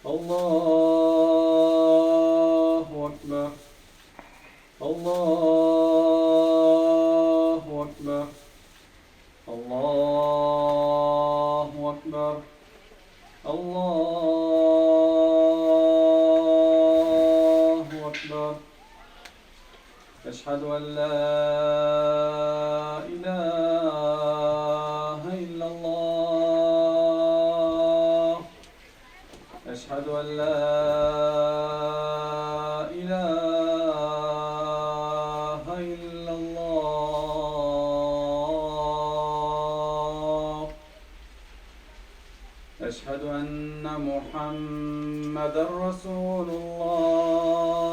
الله أكبر. الله أكبر. الله أكبر. الله أكبر. أشهد أن لا إله إلا الله. أشهد أن لا إله إلا الله. أشهد أن محمدا رسول الله.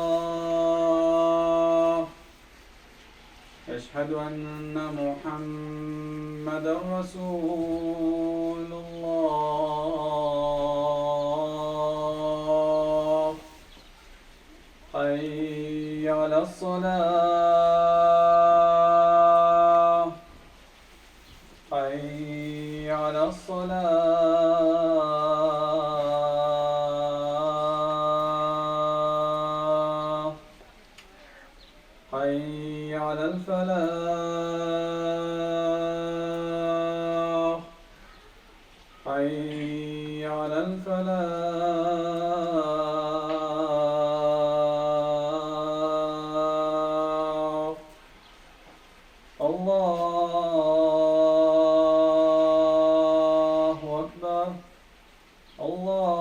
أشهد أن محمدا رسول الله. حي على الصلاة. حي على الصلاة. حي على الفلاح. حي على الفلاح. الله أكبر. الله